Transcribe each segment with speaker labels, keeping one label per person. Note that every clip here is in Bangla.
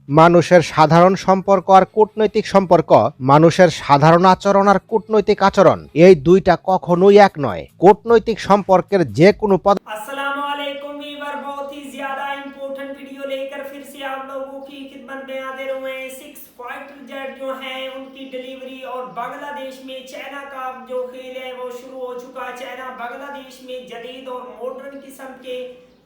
Speaker 1: মানুষের সাধারণ সম্পর্ক আর কূটনৈতিক সম্পর্ক, মানুষের সাধারণ আচরণ আর কূটনৈতিক আচরণ, এই দুইটা কখনোই এক নয়। কূটনৈতিক সম্পর্কের যে কোনো
Speaker 2: अस्सलामुअलैकुम वीवर, बहुत ही ज्यादा इंपॉर्टेंट वीडियो लेकर फिर से आप लोगों की खिदमत में हाजिर हुए हैं। 6 फाइटर जेट जो हैं उनकी डिलीवरी, और बांग्लादेश में चाइना का जो खेल है वो शुरू हो चुका है। चाइना बांग्लादेश में जदीद और मॉडर्न किस्म के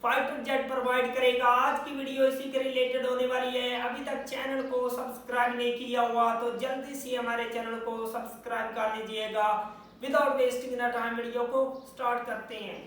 Speaker 2: फाइटर जेट प्रोवाइड करेगा। आज की वीडियो इसी के रिलेटेड होने वाली है। अभी तक चैनल को सब्सक्राइब नहीं किया हुआ तो जल्दी से हमारे चैनल को सब्सक्राइब कर लीजिएगा। विदाउट वेस्टिंग टाइम वीडियो को स्टार्ट करते हैं।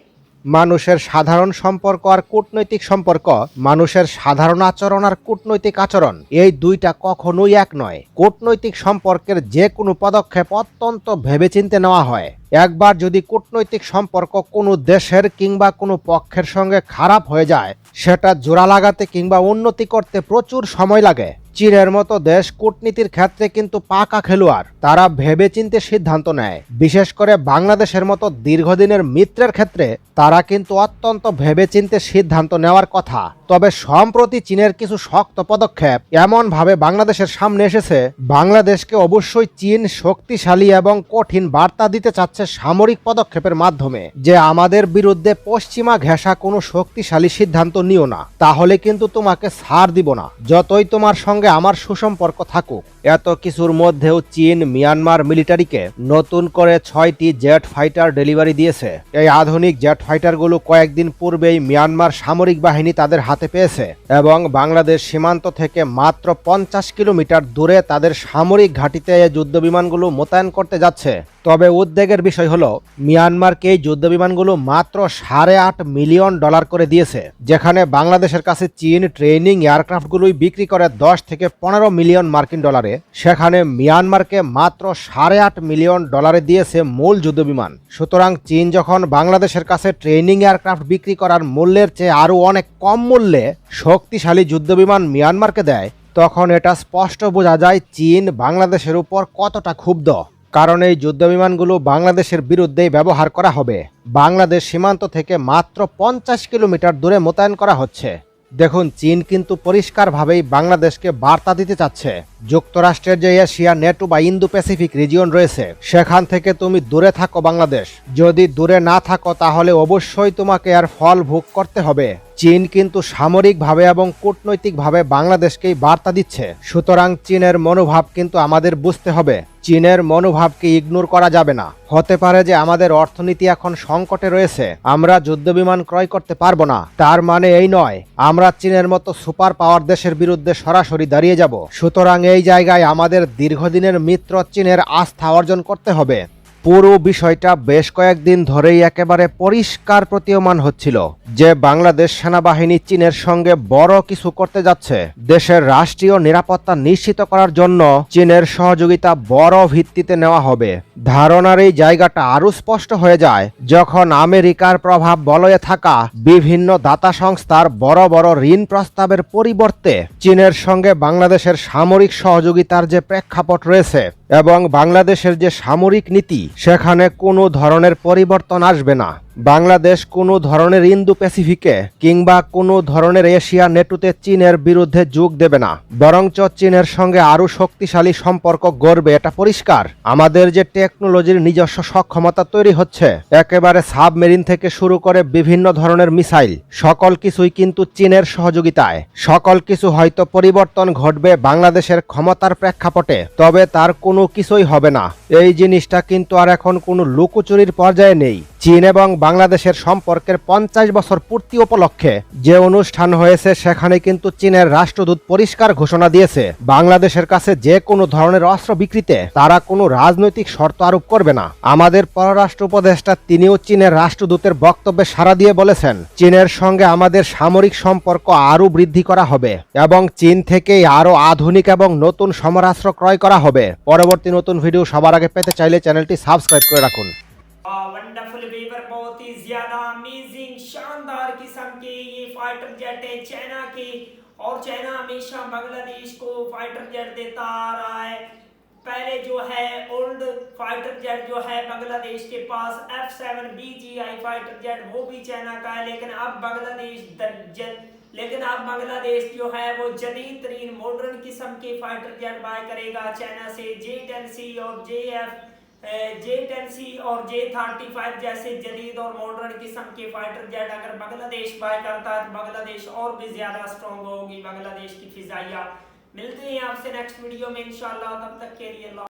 Speaker 1: মানুষের সাধারণ সম্পর্ক আর কূটনৈতিক সম্পর্ক, মানুষের সাধারণ আচরণ আর কূটনৈতিক আচরণ, এই দুইটা কখনোই এক নয়। কূটনৈতিক সম্পর্কের যে কোনো পদক্ষেপ অত্যন্ত ভেবেচিন্তে নেওয়া হয়। একবার যদি কূটনৈতিক সম্পর্ক কোনো দেশের কিংবা কোনো পক্ষের সঙ্গে খারাপ হয়ে যায়, সেটা জোড়া লাগাতে কিংবা উন্নতি করতে প্রচুর সময় লাগে। চীনের মতো দেশ কূটনীতির ক্ষেত্রে কিন্তু পাকা খেলোয়াড়। তারা ভেবেচিন্তে সিদ্ধান্ত নেয়। বিশেষ করে বাংলাদেশের মতো দীর্ঘদিনের মিত্রের ক্ষেত্রে তারা কিন্তু অত্যন্ত ভেবেচিন্তে সিদ্ধান্ত নেওয়ার কথা। তবে সম্প্রতি চীনের কিছু শক্ত পদক্ষেপ এমনভাবে বাংলাদেশের সামনে এসেছে, বাংলাদেশকে অবশ্যই চীন শক্তিশালী এবং কঠিন বার্তা দিতে চাচ্ছে সামরিক পদক্ষেপের মাধ্যমে, যে আমাদের বিরুদ্ধে পশ্চিমা ঘেঁষা কোনো শক্তিশালী সিদ্ধান্ত নিও না, তাহলে কিন্তু তোমাকে ছাড় দিব না, যতই তোমার সঙ্গে আমার সুসম্পর্ক থাকুক। এত কিছুর মধ্যেও চীন মিয়ানমার মিলিটারিকে নতুন করে 6টি জেট ফাইটার ডেলিভারি দিয়েছে। এই আধুনিক জেট ফাইটারগুলো কয়েকদিন পূর্বেই মিয়ানমার সামরিক বাহিনী তাদের হাতে পেয়েছে এবং বাংলাদেশ সীমান্ত থেকে মাত্র 50 কিলোমিটার দূরে তাদের সামরিক ঘাঁটিতে এই যুদ্ধবিমানগুলো মোতায়েন করতে যাচ্ছে। তবে উদ্বেগের বিষয় হলো, মিয়ানমারকে এই যুদ্ধবিমানগুলো মাত্র $8.5 মিলিয়ন করে দিয়েছে, যেখানে বাংলাদেশের কাছে চীন ট্রেনিং এয়ারক্রাফটগুলোই বিক্রি করে 10 থেকে 15 মিলিয়ন মার্কিন ডলারে, সেখানে মিয়ানমারকে মাত্র $8.5 মিলিয়ন দিয়েছে মূল যুদ্ধবিমান। সুতরাং চীন যখন বাংলাদেশের কাছে ট্রেনিং এয়ারক্রাফট বিক্রি করার মূল্যের চেয়ে আরও অনেক কম মূল্যে শক্তিশালী যুদ্ধবিমান মিয়ানমারকে দেয়, তখন এটা স্পষ্ট বোঝা যায় চীন বাংলাদেশের উপর কতটা ক্ষুব্ধ। কারণ এই যুদ্ধবিমানগুলো বাংলাদেশের বিরুদ্ধেই ব্যবহার করা হবে। বাংলাদেশ সীমান্ত থেকে মাত্র 50 কিলোমিটার দূরে মোতায়েন করা হচ্ছে। দেখুন, চীন কিন্তু পরিষ্কারভাবেই বাংলাদেশকে বার্তা দিতে চাচ্ছে, যুক্তরাষ্ট্রের যে এশিয়া নেটো বা ইন্দো প্যাসিফিক রিজিয়ন রয়েছে, সেখান থেকে তুমি দূরে থাকো বাংলাদেশ। যদি দূরে না থাকো তাহলে অবশ্যই তোমাকে এর ফল ভোগ করতে হবে। চীন কিন্তু সামরিকভাবে এবং কূটনৈতিকভাবে বাংলাদেশকেই বার্তা দিচ্ছে। সুতরাং চীনের মনোভাব কিন্তু আমাদের বুঝতে হবে। চীনের মনোভাবকে ইগনোর করা যাবে না। হতে পারে যে আমাদের অর্থনীতি এখন সংকটে রয়েছে, আমরা যুদ্ধবিমান ক্রয় করতে পারবো না, তার মানে এই নয় আমরা চীনের মতো সুপার পাওয়ার দেশের বিরুদ্ধে সরাসরি দাঁড়িয়ে যাব। সুতরাং এই জায়গায় আমাদের দীর্ঘদিনের মিত্র চীনের আস্থা অর্জন করতে হবে। পুরো বিষয়টা বেশ কয়েকদিন ধরেই একেবারে পরিষ্কার প্রতীয়মান হচ্ছিল যে বাংলাদেশ সেনাবাহিনী চীনের সঙ্গে বড় কিছু করতে যাচ্ছে। দেশের রাষ্ট্রীয় নিরাপত্তা নিশ্চিত করার জন্য চীনের সহযোগিতা বড় ভিত্তিতে নেওয়া হবে। ধারণার এই জায়গাটা আরও স্পষ্ট হয়ে যায় যখন আমেরিকার প্রভাব বলয়ে থাকা বিভিন্ন দাতা সংস্থার বড় বড় ঋণ প্রস্তাবের পরিবর্তে চীনের সঙ্গে বাংলাদেশের সামরিক সহযোগিতার যে প্রেক্ষাপট রয়েছে এবং বাংলাদেশের যে সামরিক নীতি, সেখানে কোনো ধরনের পরিবর্তন আসবে না। বাংলাদেশ কোনো ধরনের ইন্দো প্যাসিফিকে কিংবা কোনো ধরনের এশিয়া নেটোতে চীনের বিরুদ্ধে যোগ দেবে না, বরঞ্চ চীনের সঙ্গে আরও শক্তিশালী সম্পর্ক গড়বে, এটা পরিষ্কার। আমাদের যে টেকনোলজির নিজস্ব সক্ষমতা তৈরি হচ্ছে, একেবারে সাবমেরিন থেকে শুরু করে বিভিন্ন ধরনের মিসাইল, সকল কিছুই কিন্তু চীনের সহযোগিতায়। সকল কিছু হয়তো পরিবর্তন ঘটবে বাংলাদেশের ক্ষমতার প্রেক্ষাপটে, তবে তার কোনো কিছুই হবে না। এই জিনিসটা কিন্তু আর এখন কোনো লুকোচুরির পর্যায়ে নেই। চীন এবং বাংলাদেশের সম্পর্কের 50 বছর পূর্তি উপলক্ষে যে অনুষ্ঠান হয়েছে, সেখানে কিন্তু চীনের রাষ্ট্রদূত পরিষ্কার ঘোষণা দিয়েছে বাংলাদেশের কাছে যে কোনো ধরনের অস্ত্র বিক্রিতে তারা কোনো রাজনৈতিক শর্ত আরোপ করবে না। আমাদের পররাষ্ট্র উপদেষ্টা তিনিও চীনের রাষ্ট্রদূতের বক্তব্যে সাড়া দিয়ে বলেছেন, চীনের সঙ্গে আমাদের সামরিক সম্পর্ক আরও বৃদ্ধি করা হবে এবং চীন থেকেই আরও আধুনিক এবং নতুন সমরাস্ত্র ক্রয় করা হবে। পরবর্তী নতুন ভিডিও সবার আগে পেতে চাইলে চ্যানেলটি সাবস্ক্রাইব করে রাখুন।
Speaker 2: वंडरफुल वेवर, बहुत ही ज्यादा अमेजिंग शानदार किस्म के ये फाइटर जेट है चाइना के, और चाइना हमेशा बांग्लादेश को फाइटर जेट देता आ रहा है। पहले जो है ओल्ड फाइटर जेट जो है बांग्लादेश के पास F7 BGI फाइटर जेट, वो भी चाइना का है, लेकिन अब बांग्लादेश लेकिन अब बांग्लादेश जो है वो जदीद तरीन मॉडर्न किस्म के फाइटर जेट बाय करेगा चाइना से। J-10C और J-10C और J-35 जैसे जदीद और मॉडर्न किस्म के फाइटर जेट अगर बांग्लादेश बाय करता है तो बांग्लादेश और भी ज्यादा स्ट्रॉन्ग होगी बांग्लादेश की फिजाइया। मिलते हैं आपसे नेक्स्ट वीडियो में इंशाल्लाह, तब तक के लिए